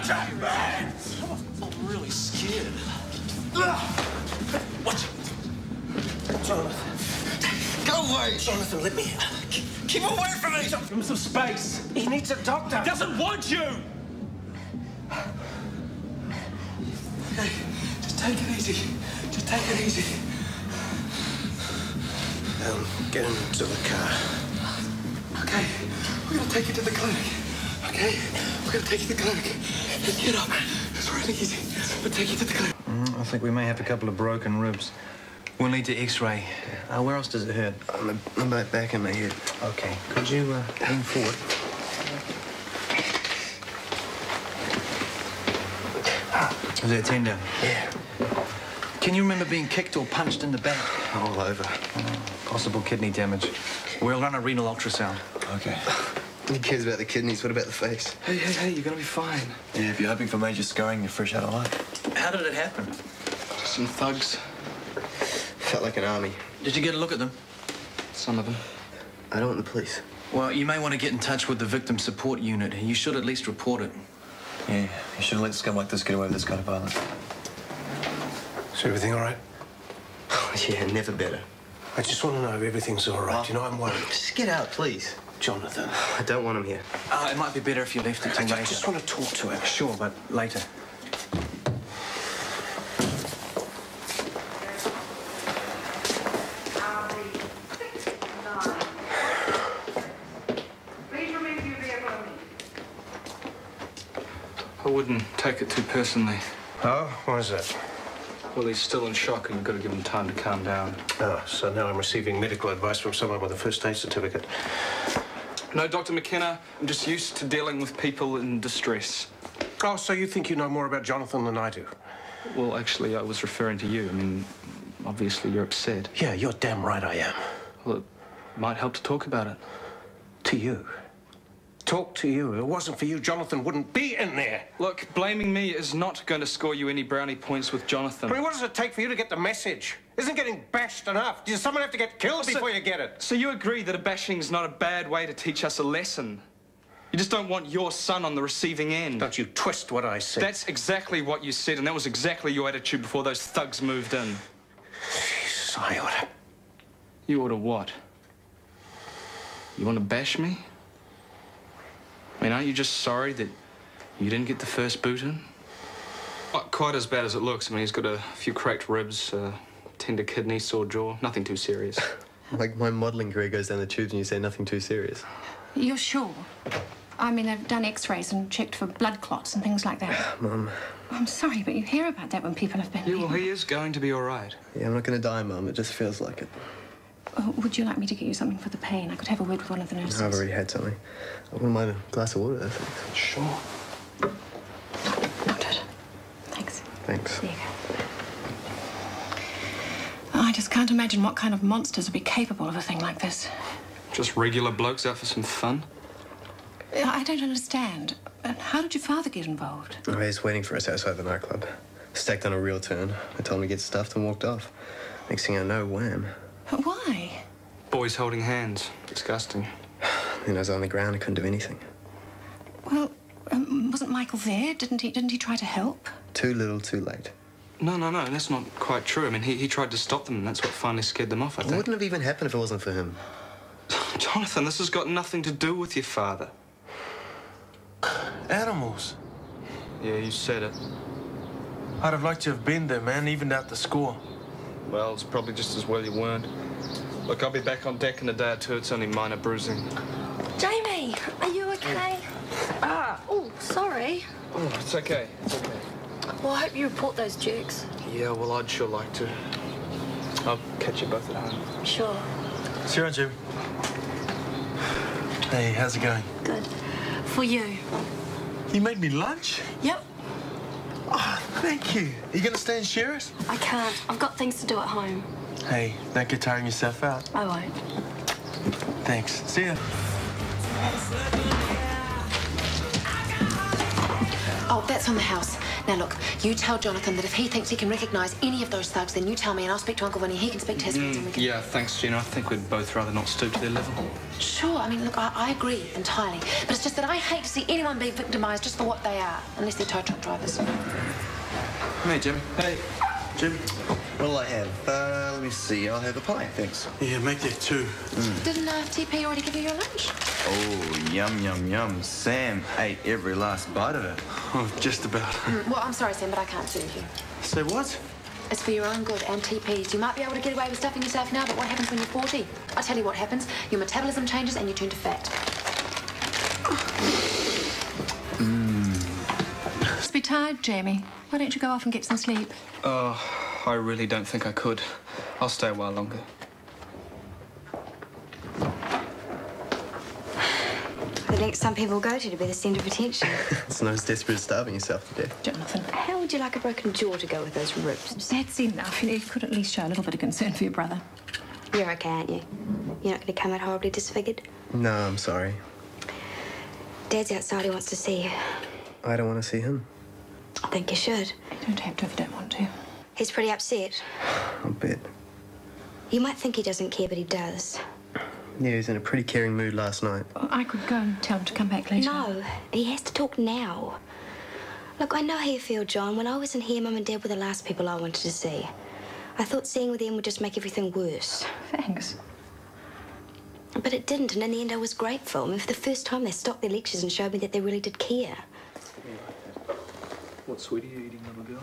Shut man! I'm really scared. What? Jonathan. Go away! Jonathan, let me... Keep away from me! Give him some space. He needs a doctor. He doesn't want you! Okay, just take it easy. Just take it easy. Get into the car. Okay, we're gonna take you to the clinic. Okay? We're gonna take you to the clinic. Just get up. It's really easy. We'll take you to the clinic. I think we may have a couple of broken ribs. We'll need to X-ray. Where else does it hurt? On my back and my head. Okay. Could you lean forward? Is that tender? Yeah. Can you remember being kicked or punched in the back? All over. Possible kidney damage. We'll run a renal ultrasound. Okay. Who cares about the kidneys? What about the face? Hey, you're gonna be fine. Yeah, if you're hoping for major scarring, you're fresh out of luck. How did it happen? Just some thugs. Felt like an army. Did you get a look at them? Some of them. I don't want the police. Well, you may want to get in touch with the victim support unit. You should at least report it. Yeah, you shouldn't let scum like this get away with this kind of violence. Is everything all right? Yeah, never better. I just want to know if everything's all right. You know, I'm worried. Just get out, please. Jonathan. I don't want him here. It might be better if you left it till later. I just want to talk to him. Sure, but later. I wouldn't take it too personally. Oh, why is that? Well, he's still in shock and you've got to give him time to calm down. Oh, so now I'm receiving medical advice from someone with a first aid certificate. No, Dr. McKenna, I'm just used to dealing with people in distress. Oh, so you think you know more about Jonathan than I do? Well, actually, I was referring to you. I mean, obviously you're upset. Yeah, you're damn right I am. Well, it might help to talk about it. To you. Talk to you. If it wasn't for you, Jonathan wouldn't be in there. Look, blaming me is not going to score you any brownie points with Jonathan. I mean, what does it take for you to get the message? Isn't getting bashed enough? Does someone have to get killed before you get it? So you agree that a bashing's not a bad way to teach us a lesson? You just don't want your son on the receiving end. Don't you twist what I said. That's exactly what you said, and that was exactly your attitude before those thugs moved in. Jesus, I ought to... You ought to what? You want to bash me? I mean, aren't you just sorry that you didn't get the first boot in? Not quite as bad as it looks. I mean, he's got a few cracked ribs, tender kidney, sore jaw. Nothing too serious. Like my modelling career goes down the tubes and you say nothing too serious. You're sure? I mean, I've done x-rays and checked for blood clots and things like that. Mum. I'm sorry, but you hear about that when people have been... Yeah, well, he is going to be all right. Yeah, I'm not going to die, Mum. It just feels like it. Would you like me to get you something for the pain? I could have a word with one of the nurses. I've already had something. I wouldn't mind a glass of water, though. Thanks. Sure. Good. Thanks. Thanks. There you go. I just can't imagine what kind of monsters would be capable of a thing like this. Just regular blokes out for some fun? I don't understand. How did your father get involved? Oh, he was waiting for us outside the nightclub. Stacked on a real turn. I told him to get stuffed and walked off. Next thing I know, wham. But why? Boys holding hands. Disgusting. Then I was on the ground. I couldn't do anything. Well, wasn't Michael there? Didn't he try to help? Too little, too late. No, that's not quite true. I mean, he tried to stop them, and that's what finally scared them off, I think. It wouldn't have even happened if it wasn't for him. Jonathan, this has got nothing to do with your father. Animals. Yeah, you said it. I'd have liked to have been there, man, evened out the score. Well, it's probably just as well you weren't. Look, I'll be back on deck in a day or two. It's only minor bruising. Jamie, are you okay? Oh, sorry. Oh, it's okay. It's okay. Well, I hope you report those jerks. Yeah, well, I'd sure like to. I'll catch you both at home. Sure. See you around, Jim. Hey, how's it going? Good. For you. You made me lunch? Yep. Oh, thank you. Are you going to stay and share it? I can't. I've got things to do at home. Hey, don't get tiring yourself out. I won't. Thanks. See ya. Oh, that's on the house. Now, look, you tell Jonathan that if he thinks he can recognise any of those thugs, then you tell me and I'll speak to Uncle Vinny. He can speak to his friends and we can... Yeah, thanks, Gina. I think we'd both rather not stoop to their level. Sure, I mean, look, I agree entirely. But it's just that I hate to see anyone be victimised just for what they are, unless they're tow truck drivers. Hey, Jim. Hey, Jim. What'll I have? Let me see. I'll have a pie, thanks. Yeah, make that two. Didn't TP already give you your lunch? Oh, yum, yum, yum. Sam ate every last bite of it. Oh, just about. Well, I'm sorry, Sam, but I can't serve you. Say what? It's for your own good and TP's. You might be able to get away with stuffing yourself now, but what happens when you're 40? I tell you what happens. Your metabolism changes and you turn to fat. Must be tired, Jamie. Why don't you go off and get some sleep? I really don't think I could. I'll stay a while longer. The next some people go to be the centre of attention. It's no as desperate as starving yourself to death. Jonathan. How would you like a broken jaw to go with those ribs? That's enough. You could at least show a little bit of concern for your brother. You're okay, aren't you? You're not going to come out horribly disfigured? No, I'm sorry. Dad's outside. He wants to see you. I don't want to see him. I think you should. You don't have to if you don't want to. He's pretty upset. I'll bet. You might think he doesn't care, but he does. Yeah, he was in a pretty caring mood last night. I could go and tell him to come back later. No, he has to talk now. Look, I know how you feel, John. When I wasn't here, Mum and Dad were the last people I wanted to see. I thought seeing with them would just make everything worse. Thanks. But it didn't, and in the end I was grateful. I mean, for the first time they stopped their lectures and showed me that they really did care. What sweet are you eating, little girl?